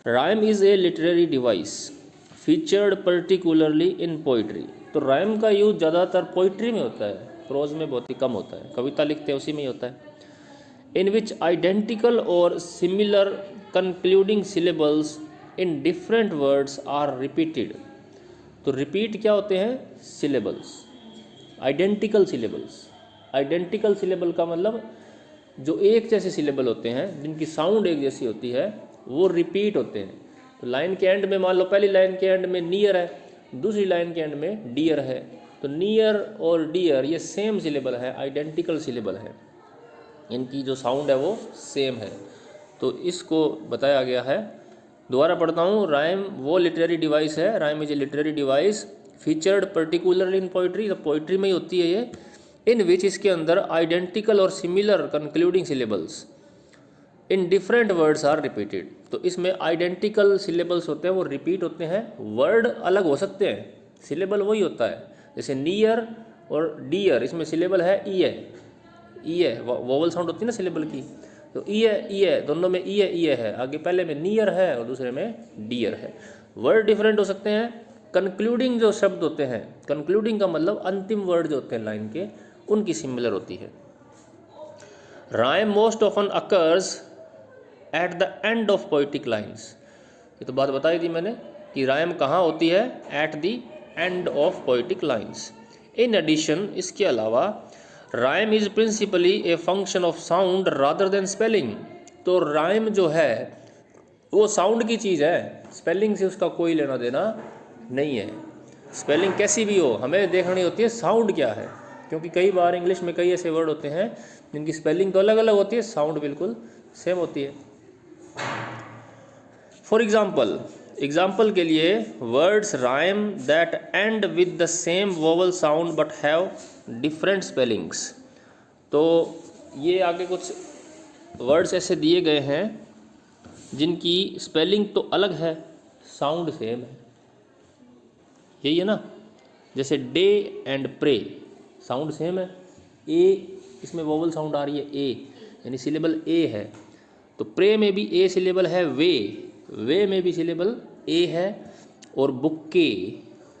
Rhyme is a literary device featured particularly in poetry. तो rhyme का use ज़्यादातर poetry में होता है, प्रोज में बहुत ही कम होता है। कविता लिखते हैं उसी में ही होता है। इन विच आइडेंटिकल और similar concluding syllables in different words are repeated. तो रिपीट क्या होते हैं? Syllables. Identical syllables, identical syllable का मतलब जो एक जैसे सिलेबल होते हैं जिनकी साउंड एक जैसी होती है वो रिपीट होते हैं। तो लाइन के एंड में मान लो पहली लाइन के एंड में नियर है, दूसरी लाइन के एंड में डियर है, तो नियर और डियर ये सेम सिलेबल है, आइडेंटिकल सिलेबल है, इनकी जो साउंड है वो सेम है। तो इसको बताया गया है। दोबारा पढ़ता हूँ। राइम वो लिटरेरी डिवाइस है, rhyme is a literary device featured particularly in poetry, तो पोइट्री में ही होती है ये। इन विच इसके अंदर आइडेंटिकल और similar concluding syllables in different words are repeated. तो इसमें आइडेंटिकल सिलेबल्स होते हैं वो रिपीट होते हैं, वर्ड अलग हो सकते हैं, सिलेबल वही होता है। जैसे नियर और डियर, इसमें सिलेबल है ई है, ई है, वोवल साउंड होती है ना सिलेबल की, तो ई है, दोनों में ई है, आगे पहले में नियर है और दूसरे में डियर है। वर्ड डिफरेंट हो सकते हैं। कंक्लूडिंग जो शब्द होते हैं, कंक्लूडिंग का मतलब अंतिम वर्ड जो होते हैं लाइन के, उनकी सिमिलर होती है। Rhyme most often occurs at the end of poetic lines. ये तो बात बताई थी मैंने कि राइम कहाँ होती है? At the end of poetic lines. In addition, इसके अलावा rhyme is principally a function of sound rather than spelling. तो राइम जो है वो साउंड की चीज़ है, स्पेलिंग से उसका कोई लेना देना नहीं है। स्पेलिंग कैसी भी हो, हमें देखनी होती है साउंड क्या है, क्योंकि कई बार इंग्लिश में कई ऐसे वर्ड होते हैं जिनकी स्पेलिंग तो अलग अलग होती है, साउंड बिल्कुल सेम होती है। फॉर एग्जाम्पल के लिए words rhyme that and with the same vowel sound but have different spellings. तो ये आगे कुछ वर्ड्स ऐसे दिए गए हैं जिनकी स्पेलिंग तो अलग है, साउंड सेम है। यही है ना, जैसे day and pray, sound same है, ए इसमें वोवल साउंड आ रही है, ए यानी सिलेबल ए है। तो प्रे में भी ए सिलेबल है, वे में भी सिलेबल ए है, और बुक्के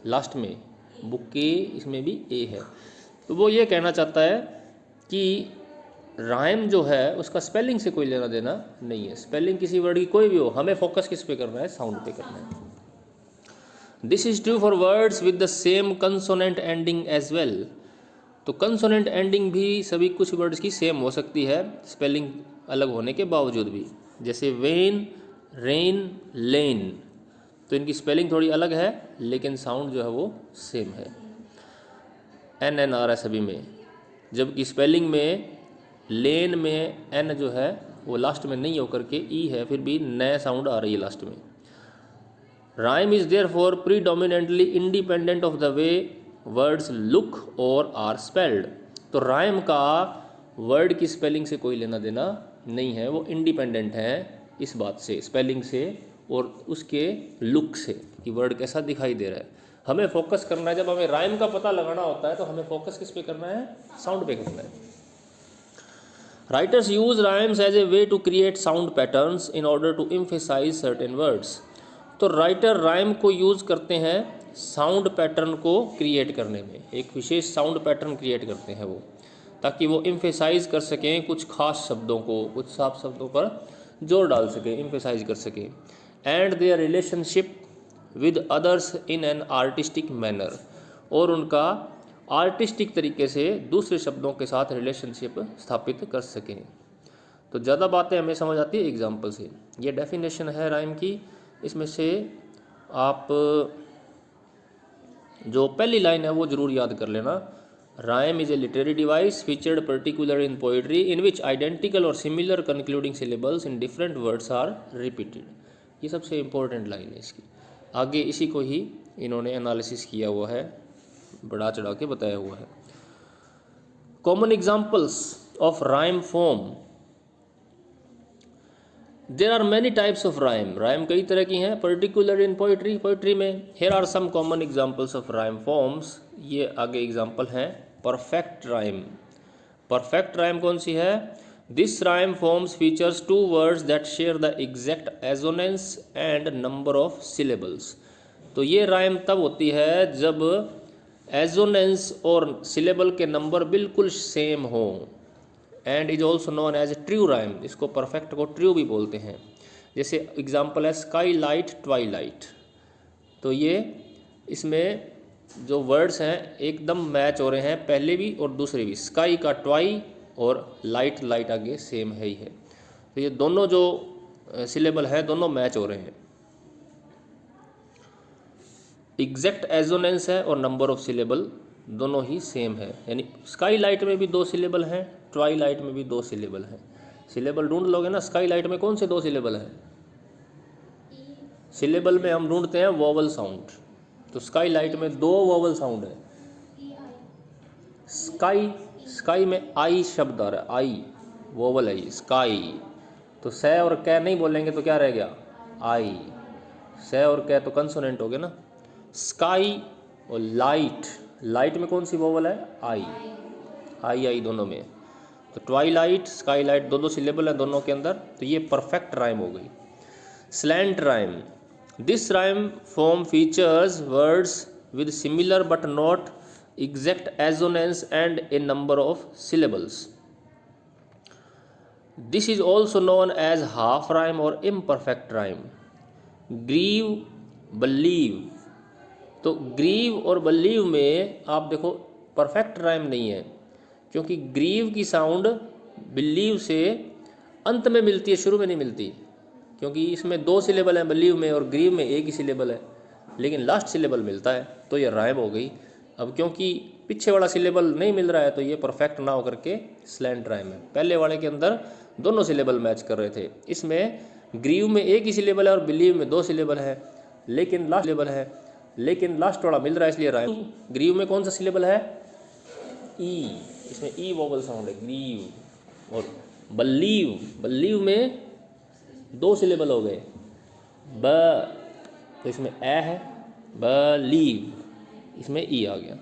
लास्ट में, बुक्के इसमें भी ए है। तो वो ये कहना चाहता है कि राइम जो है उसका स्पेलिंग से कोई लेना देना नहीं है। स्पेलिंग किसी वर्ड की कोई भी हो, हमें फोकस किस पे करना है? साउंड पे करना है। This is true for words with the same consonant ending as well. तो कंसोनेंट एंडिंग भी सभी कुछ वर्ड्स की सेम हो सकती है, स्पेलिंग अलग होने के बावजूद भी। जैसे वेन, रेन, लेन, तो इनकी स्पेलिंग थोड़ी अलग है लेकिन साउंड जो है वो सेम है, NNR है सभी में। जबकि स्पेलिंग में लेन में एन जो है वो लास्ट में नहीं होकर के ई है, फिर भी नया साउंड आ रही है लास्ट में। Rhyme is therefore predominantly independent of the way words look और आर स्पेल्ड। तो राइम का वर्ड की स्पेलिंग से कोई लेना देना नहीं है, वो इंडिपेंडेंट है इस बात से, स्पेलिंग से और उसके लुक से कि वर्ड कैसा दिखाई दे रहा है। हमें फोकस करना है, जब हमें राइम का पता लगाना होता है तो हमें फोकस किस पे करना है? साउंड पे करना है। Writers use rhymes as a way to create sound patterns in order to emphasize certain words. तो राइटर राइम को यूज़ करते हैं साउंड पैटर्न को क्रिएट करने में, एक विशेष साउंड पैटर्न क्रिएट करते हैं वो, ताकि वो एम्फेसाइज कर सकें कुछ खास शब्दों को, कुछ साफ शब्दों पर जोर डाल सकें, एम्फेसाइज कर सकें। And their relationship with others in an artistic manner, और उनका आर्टिस्टिक तरीके से दूसरे शब्दों के साथ रिलेशनशिप स्थापित कर सकें। तो ज़्यादा बातें हमें समझ आती है एग्जाम्पल से। ये डेफिनेशन है राइम की, इसमें से आप जो पहली लाइन है वो ज़रूर याद कर लेना। Rhyme is a literary device featured particular in poetry in which identical और similar concluding syllables in different words are repeated. ये सबसे इम्पोर्टेंट लाइन है इसकी। आगे इसी को ही इन्होंने एनालिसिस किया हुआ है, बढ़ा चढ़ा के बताया हुआ है। Common examples of rhyme form. There are many types of rhyme. Rhyme कई तरह की हैं, पर्टिकुलर इन पोइट्री, पोइट्री में। Here are some common examples of rhyme forms. ये आगे एग्जाम्पल हैं। Perfect rhyme. परफेक्ट राइम कौन सी है? This rhyme forms features two words that share the exact assonance and number of syllables. तो ये rhyme तब होती है जब एजोनेंस और सिलेबल के नंबर बिल्कुल सेम हो। And is also known as true rhyme, इसको परफेक्ट को ट्रू भी बोलते हैं। जैसे एग्जाम्पल है स्काई लाइट ट्वाइलाइट। तो ये इसमें जो वर्ड्स हैं एकदम मैच हो रहे हैं, पहले भी और दूसरे भी। स्काई का ट्वाई और लाइट लाइट आगे सेम है ही है। तो ये दोनों जो सिलेबल है दोनों मैच हो रहे हैं। एग्जैक्ट एजोनेंस है और नंबर ऑफ सिलेबल दोनों ही सेम है। यानी स्काई लाइट में भी 2 सिलेबल हैं, ट्वाई लाइट में भी 2 सिलेबल हैं। सिलेबल ढूंढ लोगे ना, स्काई लाइट में कौन से 2 सिलेबल हैं? सिलेबल में हम ढूंढते हैं वोवल साउंड, तो स्काई लाइट में 2 वोवल साउंड है। स्काई में आई शब्द आ रहा है, आई वोवल है स्काई। तो स और कै नहीं बोलेंगे तो क्या रह गया? आई। स और कै तो कंसोनेंट हो गए ना। स्काई और लाइट, लाइट में कौन सी वोवल है? आई। आई दोनों में। तो ट्वाइलाइट स्काई लाइट 2 सिलेबल है दोनों के अंदर। तो ये परफेक्ट राइम हो गई। Slant rhyme, this rhyme form features words with similar but not exact assonance and a number of syllables. This is also known as half rhyme और imperfect rhyme. Grieve believe, तो grieve और बलीव में आप देखो perfect rhyme नहीं है, क्योंकि grieve की साउंड बिलीव से अंत में मिलती है, शुरू में नहीं मिलती। क्योंकि इसमें 2 सिलेबल हैं बलीव में और ग्रीव में 1 ही सिलेबल है, लेकिन लास्ट सिलेबल मिलता है, तो ये राइम हो गई। अब क्योंकि पीछे वाला सिलेबल नहीं मिल रहा है तो ये परफेक्ट ना होकर के स्लैंट राइम है। पहले वाले के अंदर दोनों सिलेबल मैच कर रहे थे, इसमें ग्रीव में 1 ही सिलेबल है और बिलीव में 2 सिलेबल है, लेकिन लास्ट वाला मिल रहा है इसलिए राइम। ग्रीव में कौन सा सिलेबल है? ई, इसमें ई वोवल साउंड है ग्रीव। और बलीव में 2 सिलेबल हो गए, ब, तो इसमें ए है, बलीव, इसमें ई आ गया।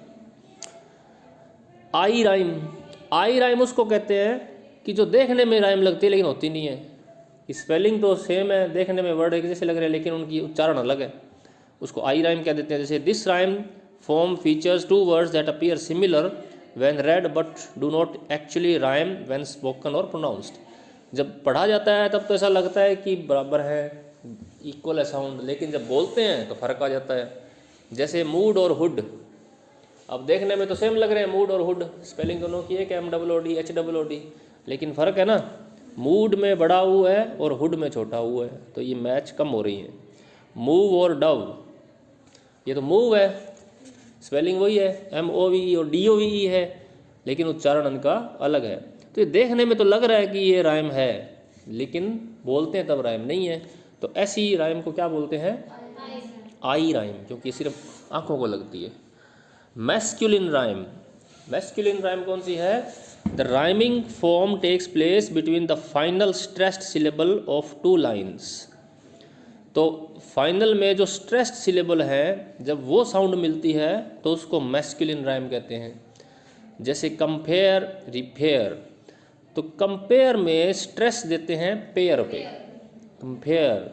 आई राइम उसको कहते हैं कि जो देखने में राइम लगती है लेकिन होती नहीं है। स्पेलिंग तो सेम है, देखने में वर्ड एक जैसे लग रहे हैं लेकिन उनकी उच्चारण अलग है, उसको आई राइम कह देते हैं। जैसे this rhyme form features 2 words that appear similar when red but do not actually rhyme when spoken और प्रोनाउंस्ड। जब पढ़ा जाता है तब तो ऐसा लगता है कि बराबर है, इक्वल है साउंड, लेकिन जब बोलते हैं तो फर्क आ जाता है। जैसे मूड और हुड, अब देखने में तो सेम लग रहे हैं मूड और हुड, स्पेलिंग दोनों की एक MOOD HOOD, लेकिन फ़र्क है ना, मूड में बड़ा U है और हुड में छोटा U है, तो ये मैच कम हो रही है। मूव और डव, ये तो मूव है, स्पेलिंग वही है MOVE और DOVE है, लेकिन उच्चारण इनका अलग है। तो ये देखने में तो लग रहा है कि ये राइम है, लेकिन बोलते हैं तब राइम नहीं है। तो ऐसी राइम को क्या बोलते हैं? आई राइम, क्योंकि सिर्फ आँखों को लगती है। मैस्कुलिन राइम कौन सी है? The rhyming form takes place between the final stressed syllable of 2 lines. तो फाइनल में जो स्ट्रेस्ड सिलेबल है जब वो साउंड मिलती है तो उसको मैस्कुलिन राइम कहते हैं। जैसे कंपेयर, रिपेयर, तो कंपेयर में स्ट्रेस देते हैं पेयर पे, कंपेयर,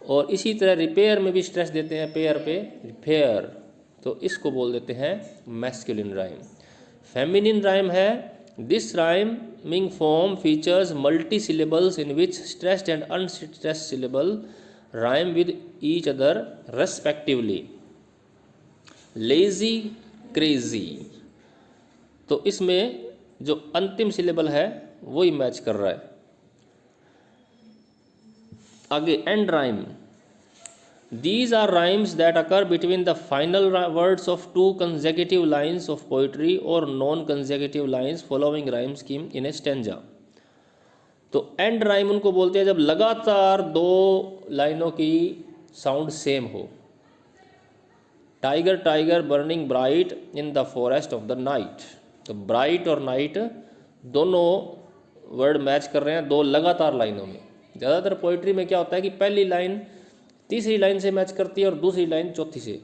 और इसी तरह रिपेयर में भी स्ट्रेस देते हैं पेयर पे, रिपेयर, तो इसको बोल देते हैं मैस्कुलिन राइम। फेमिनिन राइम है, this rhyming form features multi syllables in which stressed and unstressed syllable rhyme with each other respectively. Lazy, crazy, तो इसमें जो अंतिम सिलेबल है वही मैच कर रहा है। आगे and rhyme, these are rhymes that occur between the final words of 2 consecutive lines of poetry or non-consecutive lines following rhyme scheme in a stanza। तो एंड राइम उनको बोलते हैं जब लगातार 2 लाइनों की साउंड सेम हो। Tiger tiger burning bright in the forest of the night, तो ब्राइट और नाइट दोनों वर्ड मैच कर रहे हैं 2 लगातार लाइनों में। ज़्यादातर पोइट्री में क्या होता है कि पहली लाइन तीसरी लाइन से मैच करती है और दूसरी लाइन चौथी से,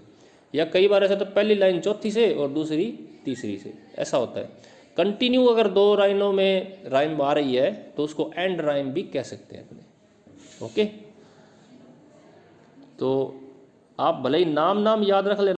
या कई बार ऐसा तो पहली लाइन चौथी से और दूसरी तीसरी से, ऐसा होता है। कंटिन्यू अगर दो लाइनों में राइम आ रही है तो उसको एंड राइम भी कह सकते हैं अपने। ओके, तो आप भले ही नाम याद रख लेना।